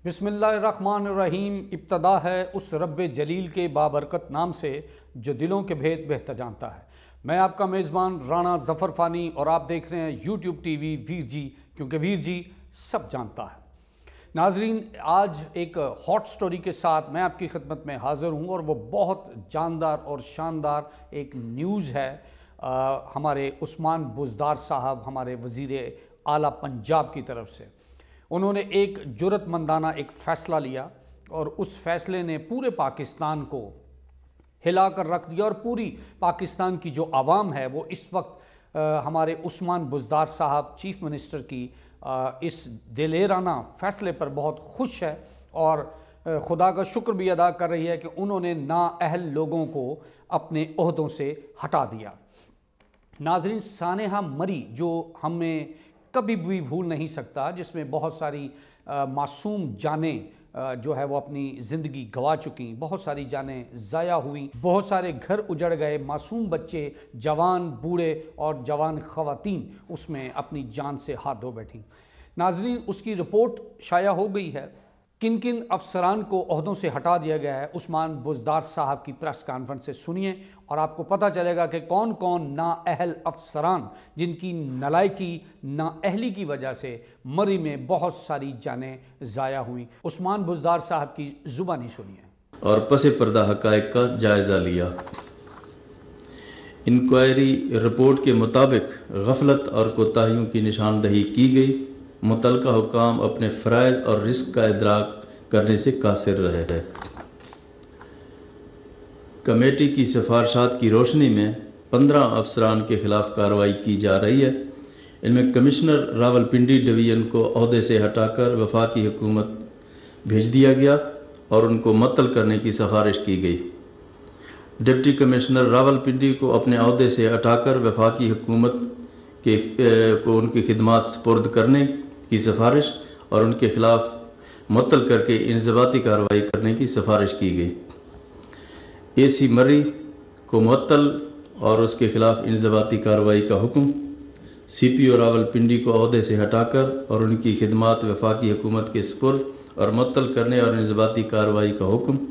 بسم اللہ الرحمن الرحیم۔ ابتدا ہے اس رب جلیل کے بابرکت نام سے جو دلوں کے بھید بہتر جانتا ہے۔ میں آپ کا میزبان رانا ظفر فانی اور آپ دیکھ رہے ہیں یوٹیوب ٹی وی ویر جی، کیونکہ ویر جی سب جانتا ہے۔ ناظرین، آج ایک ہاٹ سٹوری کے ساتھ میں آپ کی خدمت میں حاضر ہوں، اور وہ بہت جاندار اور شاندار ایک نیوز ہے ہمارے عثمان بزدار صاحب، ہمارے وزیر اعلیٰ پنجاب کی طرف سے۔ انہوں نے ایک جرأت مندانہ ایک فیصلہ لیا، اور اس فیصلے نے پورے پاکستان کو ہلا کر رکھ دیا، اور پوری پاکستان کی جو عوام ہے وہ اس وقت ہمارے عثمان بزدار صاحب چیف منسٹر کی اس دلیرانہ فیصلے پر بہت خوش ہے، اور خدا کا شکر بھی ادا کر رہی ہے کہ انہوں نے نااہل لوگوں کو اپنے عہدوں سے ہٹا دیا۔ ناظرین، سانحہ مری جو ہمیں کبھی بھی بھول نہیں سکتا، جس میں بہت ساری معصوم جانیں جو ہے وہ اپنی زندگی گوا چکیں، بہت ساری جانیں ضائع ہوئیں، بہت سارے گھر اجڑ گئے، معصوم بچے، جوان بوڑھے اور جوان خواتین اس میں اپنی جان سے ہاتھ دھو بیٹھیں۔ ناظرین، اس کی رپورٹ شائع ہو گئی ہے، کن کن افسران کو عہدوں سے ہٹا دیا گیا ہے۔ عثمان بزدار صاحب کی پریس کانفرنس سے سنیے اور آپ کو پتہ چلے گا کہ کون کون نااہل افسران جن کی نالائکی، نااہلی کی وجہ سے مری میں بہت ساری جانیں ضائع ہوئیں۔ عثمان بزدار صاحب کی زبانی سنیے۔ اور پس پردہ حقائق کا جائزہ لیا۔ انکوائری رپورٹ کے مطابق غفلت اور کوتاہیوں کی نشاندہی کی گئی۔ متعلقہ حکام اپنے فرائض اور رزق کا ادراک کرنے سے قاصر رہے ہیں۔ کمیٹی کی سفارشات کی روشنی میں 15 افسران کے خلاف کارروائی کی جا رہی ہے۔ ان میں کمشنر راولپنڈی ڈویژن کو عہدے سے ہٹا کر وفاقی حکومت بھیج دیا گیا اور ان کو معطل کرنے کی سفارش کی گئی۔ ڈپٹی کمشنر راولپنڈی کو اپنے عہدے سے ہٹا کر وفاقی حکومت کو ان کی خدمات سپرد کرنے کی سفارش اور ان کے خلاف معطل کر کے انضباطی کارروائی کرنے کی سفارش کی گئی۔ اے سی مری کو معطل اور اس کے خلاف انضباطی کارروائی کا حکم۔ سی پی او راولپنڈی کو عہدے سے ہٹا کر اور ان کی خدمات وفاقی حکومت کے سپرد اور معطل کرنے اور انضباطی کارروائی کا حکم۔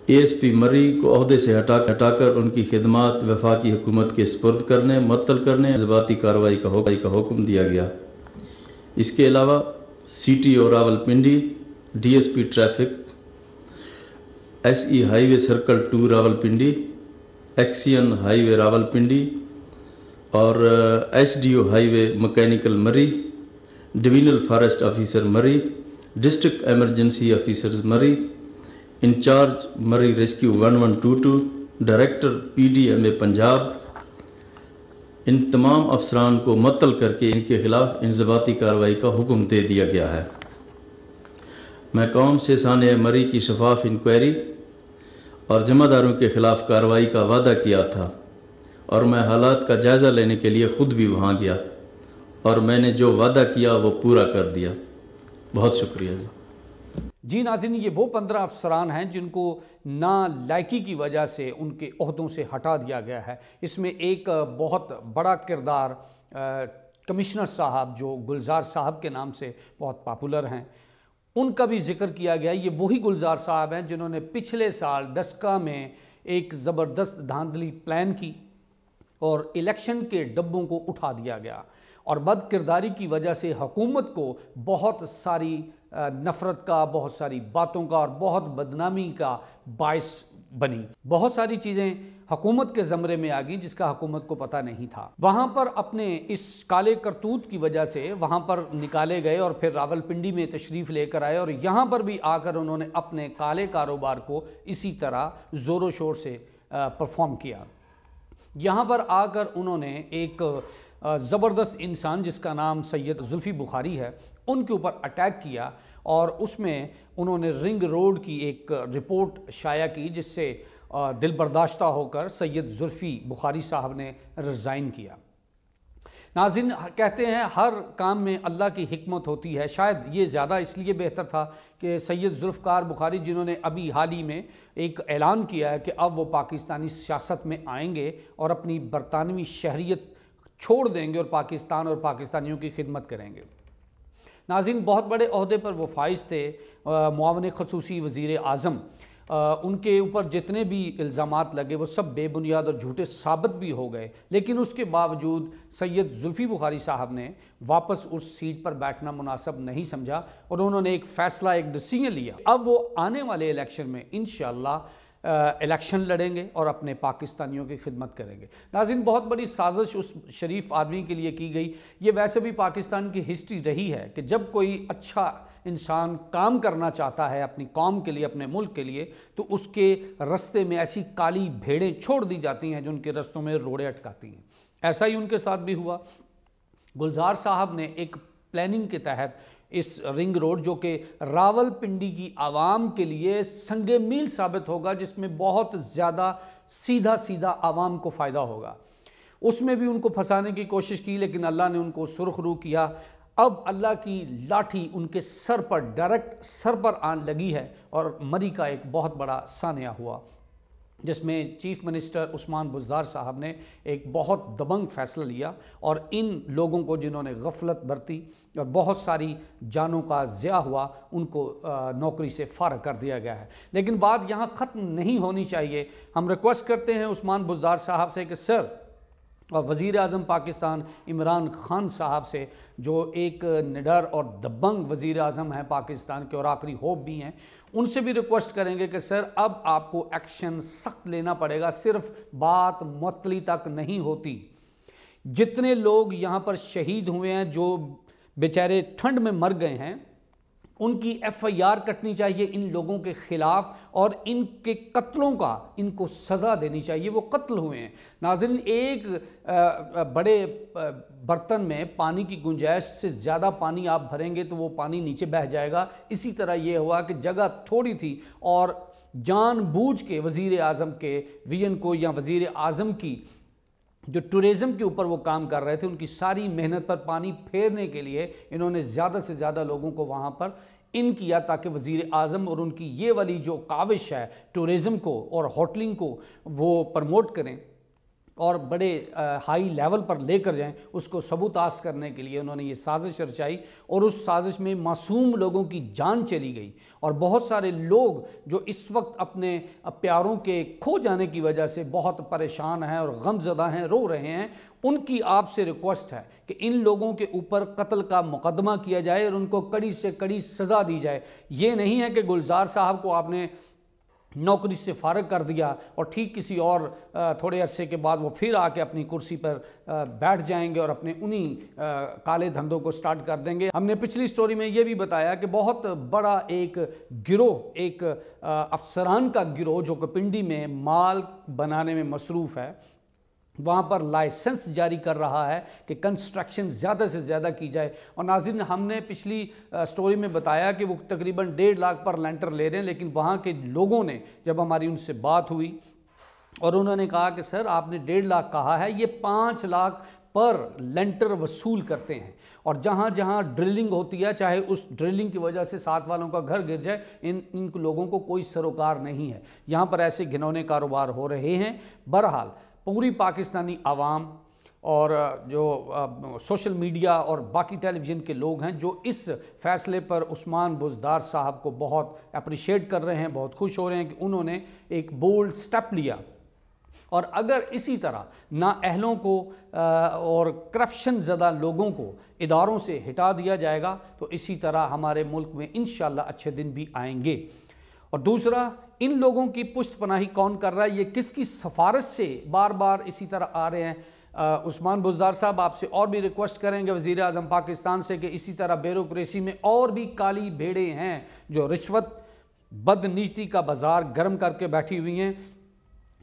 اے ایس پی مری کو عہدے سے ہٹا کر ان کی خدمات وفاقی حکومت کے سپرد کرنے، معطل کرنے، انضباطی کارروائی کا حکم دیا گیا۔ اس کے علاوہ C T O Rawalpindi, D S P traffic, S E highway circle 2 Rawalpindi, XEN highway Rawalpindi اور S D O highway mechanical Murree, divisional forest officer Murree, district emergency officers Murree, in-charge Murree rescue 1122، director P D M A Punjab, ان تمام افسران کو معطل کر کے ان کے خلاف انضباطی کارروائی کا حکم دے دیا گیا ہے۔ میں قوم سے سانحہ مری کی شفاف انکوائری اور ذمہ داروں کے خلاف کارروائی کا وعدہ کیا تھا، اور میں حالات کا جائزہ لینے کے لیے خود بھی وہاں گیا، اور میں نے جو وعدہ کیا وہ پورا کر دیا۔ بہت شکریہ جی ناظرین، یہ وہ 15 افسران ہیں جن کو نالائکی کی وجہ سے ان کے عہدوں سے ہٹا دیا گیا ہے۔ اس میں ایک بہت بڑا کردار کمشنر صاحب جو گلزار صاحب کے نام سے بہت پاپولر ہیں، ان کا بھی ذکر کیا گیا۔ یہ وہی گلزار صاحب ہیں جنہوں نے پچھلے سال ڈسکا میں ایک زبردست دھاندلی پلان کی اور الیکشن کے ڈبوں کو اٹھا دیا گیا، اور بد کرداری کی وجہ سے حکومت کو بہت ساری نفرت کا، بہت ساری باتوں کا اور بہت بدنامی کا باعث بنی۔ بہت ساری چیزیں حکومت کے زمرے میں آ گئیں جس کا حکومت کو پتہ نہیں تھا۔ وہاں پر اپنے اس کالے کرتوت کی وجہ سے وہاں پر نکالے گئے، اور پھر راولپنڈی میں تشریف لے کر آئے، اور یہاں پر بھی آ کر انہوں نے اپنے کالے کاروبار کو اسی طرح زور و شور سے پرفارم کیا۔ یہاں پر آ کر انہوں نے ایک زبردست انسان جس کا نام سید زلفی بخاری ہے، ان کے اوپر اٹیک کیا، اور اس میں انہوں نے رنگ روڈ کی ایک رپورٹ شائع کی جس سے دل برداشتہ ہو کر سید زلفی بخاری صاحب نے ریزائن کیا۔ ناظرین، کہتے ہیں ہر کام میں اللہ کی حکمت ہوتی ہے۔ شاید یہ زیادہ اس لیے بہتر تھا کہ سید ذوالفقار بخاری، جنہوں نے ابھی حال ہی میں ایک اعلان کیا ہے کہ اب وہ پاکستانی سیاست میں آئیں گے اور اپنی برطانوی شہریت چھوڑ دیں گے اور پاکستان اور پاکستانیوں کی خدمت کریں گے، ناظرین، بہت بڑے عہدے پر وہ فائز تھے، معاون خصوصی وزیر اعظم، ان کے اوپر جتنے بھی الزامات لگے وہ سب بے بنیاد اور جھوٹے ثابت بھی ہو گئے، لیکن اس کے باوجود سید زلفی بخاری صاحب نے واپس اس سیٹ پر بیٹھنا مناسب نہیں سمجھا اور انہوں نے ایک فیصلہ، ایک ڈیسیژن لیا۔ اب وہ آنے والے الیکشن میں انشاءاللہ الیکشن لڑیں گے اور اپنے پاکستانیوں کی خدمت کریں گے۔ ناظرین، بہت بڑی سازش اس شریف آدمی کے لیے کی گئی۔ یہ ویسے بھی پاکستان کی ہسٹری رہی ہے کہ جب کوئی اچھا انسان کام کرنا چاہتا ہے اپنی قوم کے لیے، اپنے ملک کے لیے، تو اس کے رستے میں ایسی کالی بھیڑیں چھوڑ دی جاتی ہیں جو ان کے رستوں میں روڑے اٹکاتی ہیں۔ ایسا ہی ان کے ساتھ بھی ہوا۔ گلزار صاحب نے ایک پلاننگ کے تحت اس رنگ روڈ، جو کہ راول پنڈی کی عوام کے لیے سنگ میل ثابت ہوگا، جس میں بہت زیادہ سیدھا عوام کو فائدہ ہوگا، اس میں بھی ان کو پھنسانے کی کوشش کی، لیکن اللہ نے ان کو سرخ رو کیا۔ اب اللہ کی لاٹھی ان کے سر پر، ڈائریکٹ سر پر آن لگی ہے اور مری کا ایک بہت بڑا سانحہ ہوا، جس میں چیف منسٹر عثمان بزدار صاحب نے ایک بہت دبنگ فیصلہ لیا اور ان لوگوں کو جنہوں نے غفلت برتی اور بہت ساری جانوں کا ضیاع ہوا، ان کو نوکری سے فارغ کر دیا گیا ہے۔ لیکن بات یہاں ختم نہیں ہونی چاہیے۔ ہم ریکویسٹ کرتے ہیں عثمان بزدار صاحب سے کہ سر، اور وزیر اعظم پاکستان عمران خان صاحب سے، جو ایک نڈر اور دبنگ وزیر اعظم ہیں پاکستان کے اور آخری ہوپ بھی ہیں، ان سے بھی ریکویسٹ کریں گے کہ سر اب آپ کو ایکشن سخت لینا پڑے گا، صرف بات معطلی تک نہیں ہوتی۔ جتنے لوگ یہاں پر شہید ہوئے ہیں، جو بیچارے ٹھنڈ میں مر گئے ہیں، ان کی ایف آئی آر کٹنی چاہیے ان لوگوں کے خلاف، اور ان کے قتلوں کا ان کو سزا دینی چاہیے۔ وہ قتل ہوئے ہیں۔ ناظرین، ایک بڑے برتن میں پانی کی گنجائش سے زیادہ پانی آپ بھریں گے تو وہ پانی نیچے بہہ جائے گا۔ اسی طرح یہ ہوا کہ جگہ تھوڑی تھی اور جان بوجھ کے وزیر اعظم کے ویژن کو، یا وزیر اعظم کی جو ٹورزم کے اوپر وہ کام کر رہے تھے، ان کی ساری محنت پر پانی پھیرنے کے لیے انہوں نے زیادہ سے زیادہ لوگوں کو وہاں پر ان کیا، تاکہ وزیر اعظم اور ان کی یہ والی جو کاوش ہے ٹورزم کو اور ہوٹلنگ کو وہ پرموٹ کریں اور بڑے ہائی لیول پر لے کر جائیں، اس کو سبوتاس کرنے کے لیے انہوں نے یہ سازش رچائی، اور اس سازش میں معصوم لوگوں کی جان چلی گئی، اور بہت سارے لوگ جو اس وقت اپنے پیاروں کے کھو جانے کی وجہ سے بہت پریشان ہیں اور غم زدہ ہیں، رو رہے ہیں، ان کی آپ سے ریکویسٹ ہے کہ ان لوگوں کے اوپر قتل کا مقدمہ کیا جائے اور ان کو کڑی سے کڑی سزا دی جائے۔ یہ نہیں ہے کہ گلزار صاحب کو آپ نے نوکری سے فارغ کر دیا اور ٹھیک کسی اور تھوڑے عرصے کے بعد وہ پھر آ کے اپنی کرسی پر بیٹھ جائیں گے اور اپنے انہی کالے دھندوں کو سٹارٹ کر دیں گے۔ ہم نے پچھلی سٹوری میں یہ بھی بتایا کہ بہت بڑا ایک گروہ، ایک افسران کا گروہ جو کہ پنڈی میں مال بنانے میں مصروف ہے، وہاں پر لائسنس جاری کر رہا ہے کہ کنسٹرکشن زیادہ سے زیادہ کی جائے۔ اور ناظرین، ہم نے پچھلی سٹوری میں بتایا کہ وہ تقریباً 1.5 لاکھ پر لینٹر لے رہے ہیں، لیکن وہاں کے لوگوں نے جب ہماری ان سے بات ہوئی اور انہوں نے کہا کہ سر آپ نے 1.5 لاکھ کہا ہے، یہ 5 لاکھ پر لینٹر وصول کرتے ہیں، اور جہاں جہاں ڈرلنگ ہوتی ہے، چاہے اس ڈرلنگ کی وجہ سے ساتھ والوں کا گھر گر جائے، ان لوگوں کو کوئی سروکار نہیں ہے۔ یہاں پر ایسے گھنونے کاروبار ہو رہے ہیں۔ بہرحال پوری پاکستانی عوام اور جو سوشل میڈیا اور باقی ٹیلی ویژن کے لوگ ہیں، جو اس فیصلے پر عثمان بزدار صاحب کو بہت اپریشیٹ کر رہے ہیں، بہت خوش ہو رہے ہیں کہ انہوں نے ایک بولڈ سٹیپ لیا، اور اگر اسی طرح نااہلوں کو اور کرپشن زدہ لوگوں کو اداروں سے ہٹا دیا جائے گا تو اسی طرح ہمارے ملک میں انشاءاللہ اچھے دن بھی آئیں گے۔ اور دوسرا، ان لوگوں کی پشت پناہی کون کر رہا ہے؟ یہ کس کی سفارش سے بار بار اسی طرح آ رہے ہیں؟ عثمان بزدار صاحب، آپ سے اور بھی ریکویسٹ کریں گے وزیر اعظم پاکستان سے کہ اسی طرح بیوروکریسی میں اور بھی کالی بھیڑیں ہیں جو رشوت بدنیتی کا بازار گرم کر کے بیٹھی ہوئی ہیں،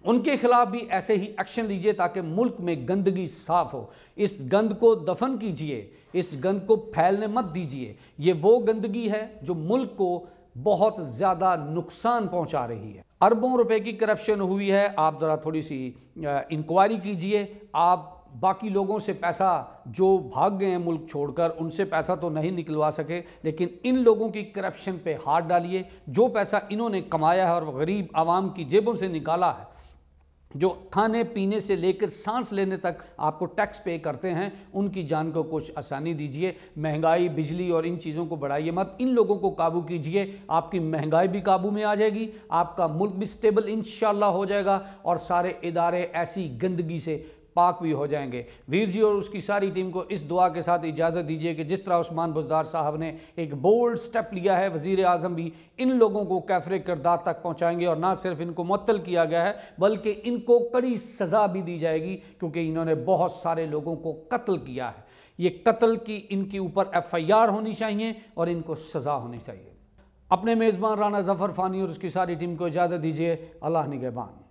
ان کے خلاف بھی ایسے ہی ایکشن لیجئے تاکہ ملک میں گندگی صاف ہو۔ اس گند کو دفن کیجئے، اس گند کو پھیلنے مت دیجئے۔ یہ وہ گندگی ہے جو ملک کو بہت زیادہ نقصان پہنچا رہی ہے۔ اربوں روپے کی کرپشن ہوئی ہے، آپ ذرا تھوڑی سی انکوائری کیجئے۔ آپ باقی لوگوں سے پیسہ جو بھاگ گئے ہیں ملک چھوڑ کر، ان سے پیسہ تو نہیں نکلوا سکے، لیکن ان لوگوں کی کرپشن پہ ہاتھ ڈالیے۔ جو پیسہ انہوں نے کمایا ہے اور غریب عوام کی جیبوں سے نکالا ہے، جو کھانے پینے سے لے کر سانس لینے تک آپ کو ٹیکس پے کرتے ہیں، ان کی جان کو کچھ آسانی دیجئے۔ مہنگائی، بجلی اور ان چیزوں کو بڑھائیے مت، ان لوگوں کو قابو کیجئے، آپ کی مہنگائی بھی قابو میں آ جائے گی، آپ کا ملک بھی سٹیبل انشاءاللہ ہو جائے گا، اور سارے ادارے ایسی گندگی سے پاک بھی ہو جائیں گے۔ ویر جی اور اس کی ساری ٹیم کو اس دعا کے ساتھ اجازت دیجیے کہ جس طرح عثمان بزدار صاحب نے ایک بولڈ سٹیپ لیا ہے، وزیر اعظم بھی ان لوگوں کو کیفر کردار تک پہنچائیں گے، اور نہ صرف ان کو معطل کیا گیا ہے بلکہ ان کو کڑی سزا بھی دی جائے گی، کیونکہ انہوں نے بہت سارے لوگوں کو قتل کیا ہے۔ یہ قتل کی ان کے اوپر FIR ہونی چاہیے اور ان کو سزا ہونی چاہیے۔ اپنے میزبان رانا ظفر فانی اور اس کی ساری ٹیم کو اجازت دیجیے۔ اللہ نگہبان۔